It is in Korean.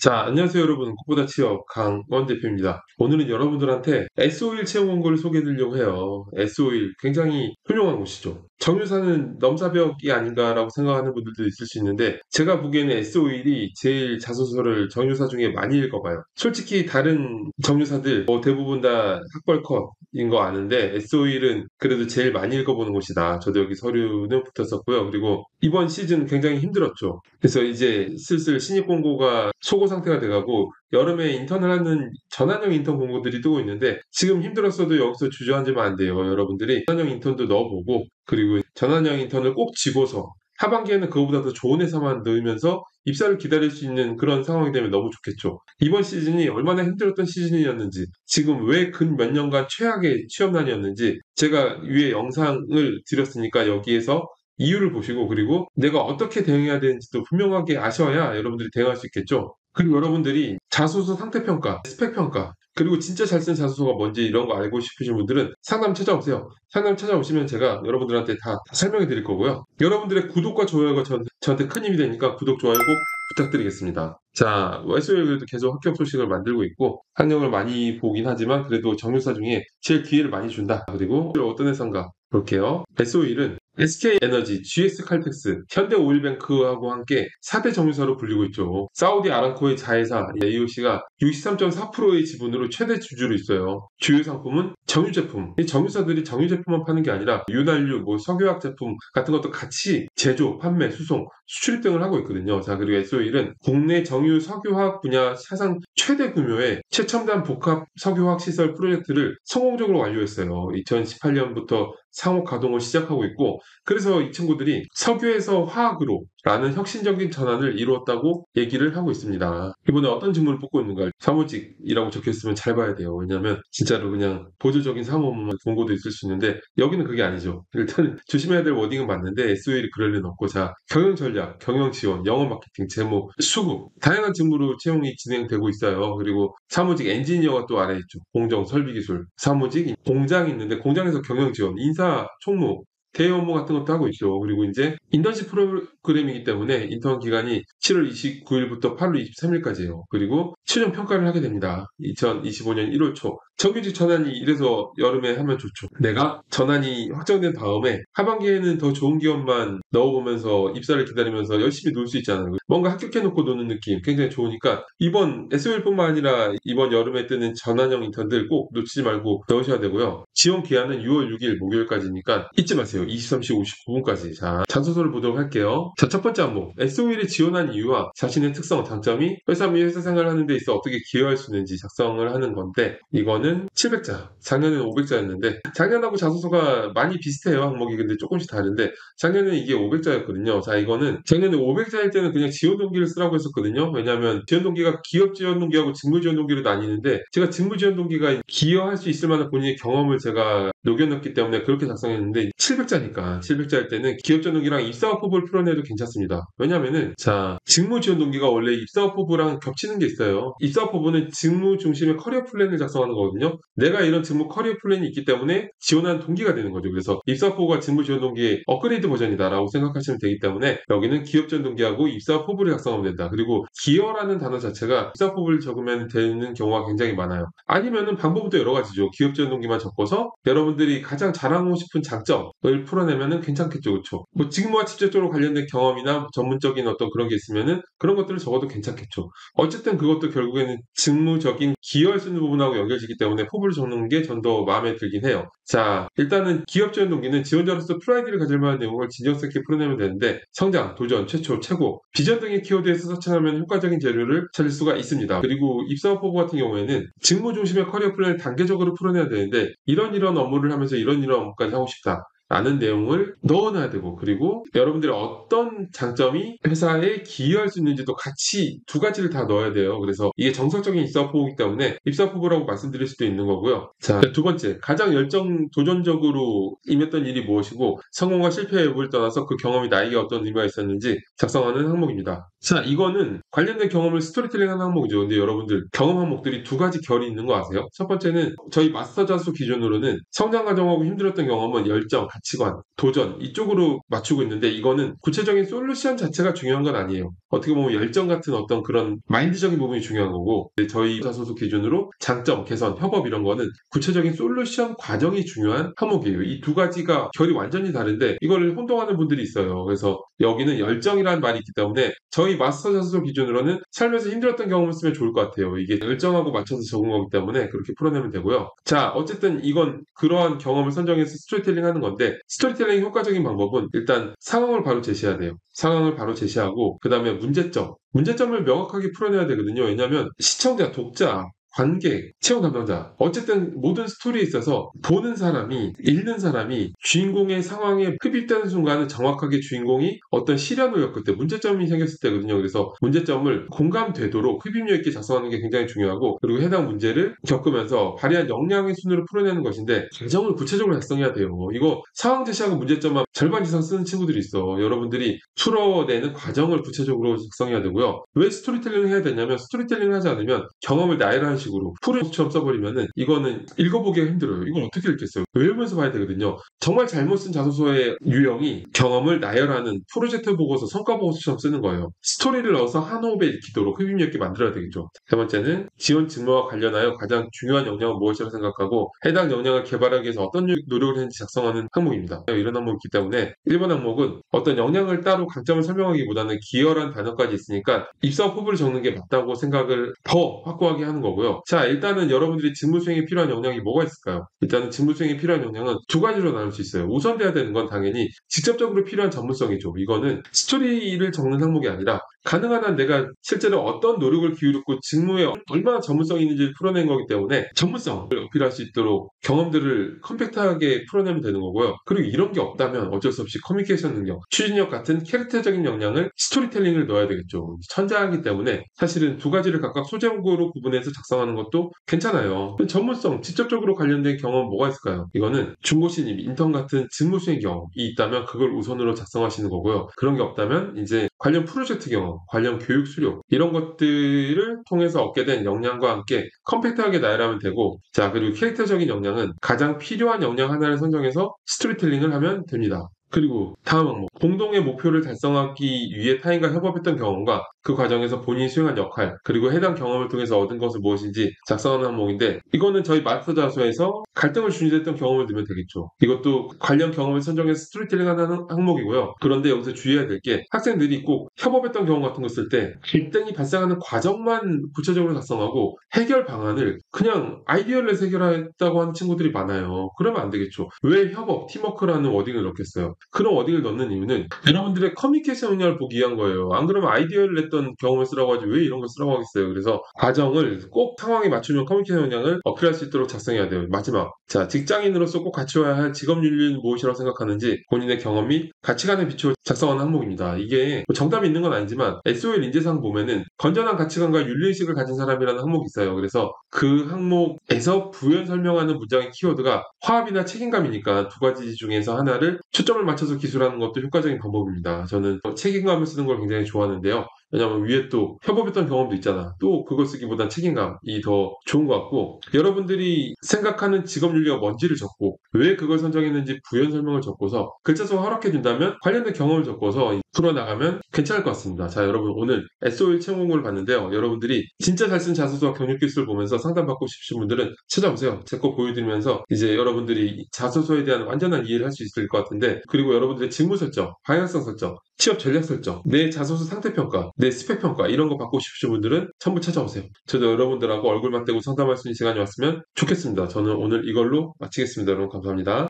자, 안녕하세요 여러분. 꽃보다 취업 강원 대표입니다. 오늘은 여러분들한테 S51 채용 공고를 소개해 드리려고 해요. S51 굉장히 훌륭한 곳이죠. 정유사는 넘사벽이 아닌가라고 생각하는 분들도 있을 수 있는데 제가 보기에는 S51이 제일 자소서를 정유사 중에 많이 읽어봐요. 솔직히 다른 정유사들 대부분 다 학벌 컷인 거 아는데 S51은 그래도 제일 많이 읽어보는 곳이다. 저도 여기 서류는 붙었었고요. 그리고 이번 시즌 굉장히 힘들었죠. 그래서 이제 슬슬 신입 공고가 소고 상태가 돼가고 여름에 인턴을 하는 전환형 인턴 공고들이 뜨고 있는데 지금 힘들었어도 여기서 주저앉으면 안 돼요. 여러분들이 전환형 인턴도 넣어보고 그리고 전환형 인턴을 꼭 집어서 하반기에는 그거보다 더 좋은 회사만 넣으면서 입사를 기다릴 수 있는 그런 상황이 되면 너무 좋겠죠. 이번 시즌이 얼마나 힘들었던 시즌이었는지 지금 왜 근 몇 년간 최악의 취업난이었는지 제가 위에 영상을 드렸으니까 여기에서 이유를 보시고 그리고 내가 어떻게 대응해야 되는지도 분명하게 아셔야 여러분들이 대응할 수 있겠죠. 그리고 여러분들이 자소서 상태평가, 스펙평가 그리고 진짜 잘 쓴 자소서가 뭔지 이런 거 알고 싶으신 분들은 상담 찾아오세요. 상담 찾아오시면 제가 여러분들한테 다 설명해 드릴 거고요. 여러분들의 구독과 좋아요가 저한테 큰 힘이 되니까 구독, 좋아요 꼭 부탁드리겠습니다. 자, SOL 그래도 계속 합격 소식을 만들고 있고 학력을 많이 보긴 하지만 그래도 정유사 중에 제일 기회를 많이 준다. 그리고 어떤 회사인가 볼게요. SO일은 SK에너지, GS칼텍스, 현대오일뱅크하고 함께 4대 정유사로 불리고 있죠. 사우디 아람코의 자회사 AOC가 63.4%의 지분으로 최대 주주로 있어요. 주요 상품은 정유 제품. 이 정유사들이 정유 제품만 파는 게 아니라 윤활유, 석유화학 제품 같은 것도 같이 제조, 판매, 수송, 수출 등을 하고 있거든요. 자, 그리고 SO일은 국내 정유 석유화학 분야 사상 최대 규모의 최첨단 복합 석유화학 시설 프로젝트를 성공적으로 완료했어요. 2018년부터 상호 가동을 시작하고 있고 그래서 이 친구들이 석유에서 화학으로 라는 혁신적인 전환을 이루었다고 얘기를 하고 있습니다. 이번에 어떤 직무를 뽑고 있는가 사무직이라고 적혀있으면 잘 봐야 돼요. 왜냐하면 진짜로 그냥 보조적인 사무만 공고도 있을 수 있는데 여기는 그게 아니죠. 일단 조심해야 될 워딩은 맞는데 SOL이 그럴 리는 없고 자 경영 전략, 경영 지원, 영업 마케팅, 재무, 수급 다양한 직무로 채용이 진행되고 있어요. 그리고 사무직 엔지니어가 또 아래 있죠. 공정, 설비 기술, 사무직, 공장이 있는데 공장에서 경영 지원, 인사, 총무 대외 업무 같은 것도 하고 있죠. 그리고 이제 인턴십 프로그램이기 때문에 인턴 기간이 7월 29일부터 8월 23일까지예요. 그리고 최종 평가를 하게 됩니다. 2025년 1월 초. 정규직 전환이 이래서 여름에 하면 좋죠. 내가 전환이 확정된 다음에 하반기에는 더 좋은 기업만 넣어보면서 입사를 기다리면서 열심히 놀 수 있잖아요. 뭔가 합격해놓고 노는 느낌 굉장히 좋으니까 이번 SOL뿐만 아니라 이번 여름에 뜨는 전환형 인턴들 꼭 놓치지 말고 넣으셔야 되고요. 지원 기한은 6월 6일 목요일까지니까 잊지 마세요. 23시 59분까지. 자, 자소서를 보도록 할게요. 자, 첫 번째 항목. SOL에 지원한 이유와 자신의 특성, 장점이 회사 및 회사 생활을 하는 데 있어 어떻게 기여할 수 있는지 작성을 하는 건데 이거는 700자, 작년에는 500자였는데 작년하고 자소서가 많이 비슷해요. 항목이 근데 조금씩 다른데 작년에는 이게 500자였거든요. 자, 이거는 작년에 500자일 때는 그냥 지원 동기를 쓰라고 했었거든요. 왜냐하면 지원 동기가 기업 지원 동기하고 직무 지원 동기로 나뉘는데 제가 직무 지원 동기가 기여할 수 있을 만한 본인의 경험을 제가 녹여넣기 때문에 그렇게 작성했는데 700자니까 700자일 때는 기업 지원 동기랑 입사업 포부를 풀어내도 괜찮습니다. 왜냐면은 자 직무 지원 동기가 원래 입사업 포부랑 겹치는 게 있어요. 입사업 포부는 직무 중심의 커리어 플랜을 작성하는 거거든요. 내가 이런 직무 커리어 플랜이 있기 때문에 지원하는 동기가 되는 거죠. 그래서 입사업 포부가 직무 지원 동기의 업그레이드 버전이다라고 생각하시면 되기 때문에 여기는 기업 지원 동기하고 입사업 포부를 작성하면 된다. 그리고 기여라는 단어 자체가 입사업 포부를 적으면 되는 경우가 굉장히 많아요. 아니면은 방법도 여러 가지죠. 기업 지원 동기만 적어서 여러분들이 가장 자랑하고 싶은 장점을 풀어내면은 괜찮겠죠. 그렇죠? 뭐 직무와 직접적으로 관련된 경험이나 전문적인 어떤 그런 게 있으면은 그런 것들을 적어도 괜찮겠죠. 어쨌든 그것도 결국에는 직무적인 기여할 수 있는 부분하고 연결되기 때문에 포부를 적는 게 전 더 마음에 들긴 해요. 자, 일단은 기업 지원 동기는 지원자로서 프라이드를 가질 만한 내용을 진정성 있게 풀어내면 되는데 성장, 도전, 최초, 최고, 비전 등의 키워드에서 서칭하면 효과적인 재료를 찾을 수가 있습니다. 그리고 입사업 포부 같은 경우에는 직무 중심의 커리어 플랜을 단계적으로 풀어내야 되는데 이런 업무를 하면서 이런 업무까지 하고 싶다. 라는 내용을 넣어놔야 되고 그리고 여러분들이 어떤 장점이 회사에 기여할 수 있는지도 같이 두 가지를 다 넣어야 돼요. 그래서 이게 정석적인 입사업 포부이기 때문에 입사업 포부라고 말씀드릴 수도 있는 거고요. 자, 두 번째 가장 도전적으로 임했던 일이 무엇이고 성공과 실패 여부를 떠나서 그 경험이 나에게 어떤 의미가 있었는지 작성하는 항목입니다. 자, 이거는 관련된 경험을 스토리텔링하는 항목이죠. 근데 여러분들 경험 항목들이 두 가지 결이 있는 거 아세요? 첫 번째는 저희 마스터 자수 기준으로는 성장 과정하고 힘들었던 경험은 열정, 가치관, 도전 이쪽으로 맞추고 있는데 이거는 구체적인 솔루션 자체가 중요한 건 아니에요. 어떻게 보면 열정 같은 어떤 그런 마인드적인 부분이 중요한 거고 저희 자소서 기준으로 장점, 개선, 협업 이런 거는 구체적인 솔루션 과정이 중요한 항목이에요. 이 두 가지가 결이 완전히 다른데 이걸 혼동하는 분들이 있어요. 그래서 여기는 열정이라는 말이 있기 때문에 저희 마스터 자소서 기준으로는 살면서 힘들었던 경험을 쓰면 좋을 것 같아요. 이게 열정하고 맞춰서 적은 거기 때문에 그렇게 풀어내면 되고요. 자, 어쨌든 이건 그러한 경험을 선정해서 스토리텔링 하는 건데 스토리텔링 효과적인 방법은 일단 상황을 바로 제시해야 돼요. 상황을 바로 제시하고 그 다음에 문제점을 명확하게 풀어내야 되거든요. 왜냐하면 시청자, 독자 관객, 체험 담당자 어쨌든 모든 스토리에 있어서 보는 사람이 읽는 사람이 주인공의 상황에 흡입되는 순간은 정확하게 주인공이 어떤 시련을 겪을 때 문제점이 생겼을 때거든요. 그래서 문제점을 공감되도록 흡입력 있게 작성하는 게 굉장히 중요하고 그리고 해당 문제를 겪으면서 발휘한 역량의 순으로 풀어내는 것인데 과정을 구체적으로 작성해야 돼요. 이거 상황 제시하고 문제점만 절반 이상 쓰는 친구들이 있어. 여러분들이 풀어내는 과정을 구체적으로 작성해야 되고요. 왜 스토리텔링을 해야 되냐면 스토리텔링을 하지 않으면 경험을 나열하는 식으로 풀을처럼 써버리면은 이거는 읽어보기가 힘들어요. 이건 어떻게 읽겠어요? 외우면서 봐야 되거든요. 정말 잘못 쓴 자소서의 유형이 경험을 나열하는 프로젝트 보고서, 성과 보고서처럼 쓰는 거예요. 스토리를 넣어서 한 호흡에 읽히도록 흡입력 있게 만들어야 되겠죠. 세 번째는 지원 직무와 관련하여 가장 중요한 역량은 무엇이라고 생각하고 해당 역량을 개발하기 위해서 어떤 노력을 했는지 작성하는 항목입니다. 이런 항목이 있기 때문에 1번 항목은 어떤 역량을 따로 강점을 설명하기보다는 기여란 단어까지 있으니까 입사업 후보를 적는 게 맞다고 생각을 더 확고하게 하는 거고요. 자, 일단은 여러분들이 직무 수행에 필요한 역량이 뭐가 있을까요? 일단은 직무 수행에 필요한 역량은 두 가지로 나눌 수 있어요. 우선돼야 되는 건 당연히 직접적으로 필요한 전문성이죠. 이거는 스토리를 적는 항목이 아니라 가능한 한 내가 실제로 어떤 노력을 기울였고 직무에 얼마나 전문성이 있는지를 풀어낸 거기 때문에 전문성을 어필할 수 있도록 경험들을 컴팩트하게 풀어내면 되는 거고요. 그리고 이런 게 없다면 어쩔 수 없이 커뮤니케이션 능력, 추진력 같은 캐릭터적인 역량을 스토리텔링을 넣어야 되겠죠. 천재하기 때문에 사실은 두 가지를 각각 소제목으로 구분해서 작성하는 것도 괜찮아요. 전문성, 직접적으로 관련된 경험 뭐가 있을까요? 이거는 중고신입, 인턴 같은 직무 수행 경험이 있다면 그걸 우선으로 작성하시는 거고요. 그런 게 없다면 이제 관련 프로젝트 경험, 관련 교육 수료 이런 것들을 통해서 얻게 된 역량과 함께 컴팩트하게 나열하면 되고 자 그리고 캐릭터적인 역량은 가장 필요한 역량 하나를 선정해서 스토리텔링을 하면 됩니다. 그리고 다음 항목 공동의 목표를 달성하기 위해 타인과 협업했던 경험과 그 과정에서 본인이 수행한 역할 그리고 해당 경험을 통해서 얻은 것은 무엇인지 작성하는 항목인데 이거는 저희 마스터 자소에서 갈등을 준비했던 경험을 넣으면 되겠죠. 이것도 관련 경험을 선정해서 스토리텔링하는 항목이고요. 그런데 여기서 주의해야 될 게 학생들이 꼭 협업했던 경험 같은 거 쓸 때 갈등이 발생하는 과정만 구체적으로 작성하고 해결 방안을 그냥 아이디어를 내서 해결했다고 하는 친구들이 많아요. 그러면 안 되겠죠. 왜 협업, 팀워크라는 워딩을 넣겠어요? 그런 워딩을 넣는 이유는 여러분들의 커뮤니케이션 역량을 보기 위한 거예요. 안 그러면 아이디어를 냈던 경험을 쓰라고 하지 왜 이런 걸 쓰라고 하겠어요. 그래서 과정을 꼭 상황에 맞추면 커뮤니케이션 역량을 어필할 수 있도록 작성해야 돼요. 마지막 자 직장인으로서 꼭 갖춰야 할 직업 윤리는 무엇이라고 생각하는지 본인의 경험 및 가치관에 비추어 작성하는 항목입니다. 이게 뭐 정답이 있는 건 아니지만 SOL 인재상 보면은 건전한 가치관과 윤리의식을 가진 사람이라는 항목이 있어요. 그래서 그 항목에서 부연 설명하는 문장의 키워드가 화합이나 책임감이니까 두 가지 중에서 하나를 초점을 맞춰서 기술하는 것도 효과적인 방법입니다. 저는 책임감을 쓰는 걸 굉장히 좋아하는데요. 왜냐면 위에 또 협업했던 경험도 있잖아. 또 그거 쓰기보단 책임감이 더 좋은 것 같고 여러분들이 생각하는 직업윤리가 뭔지를 적고 왜 그걸 선정했는지 부연 설명을 적고서 글자 수가 허락해준다면 관련된 경험을 적고서 풀어나가면 괜찮을 것 같습니다. 자 여러분 오늘 SOL 채용 공고를 봤는데요. 여러분들이 진짜 잘 쓴 자소서와 경력 기술을 보면서 상담받고 싶으신 분들은 찾아오세요. 제 거 보여드리면서 이제 여러분들이 자소서에 대한 완전한 이해를 할 수 있을 것 같은데 그리고 여러분들의 직무 설정, 방향성 설정, 취업 전략 설정, 내 자소서 상태 평가, 내 스펙 평가 이런 거 받고 싶으신 분들은 전부 찾아오세요. 저도 여러분들하고 얼굴 맞대고 상담할 수 있는 시간이 왔으면 좋겠습니다. 저는 오늘 이걸로 마치겠습니다. 여러분 감사합니다.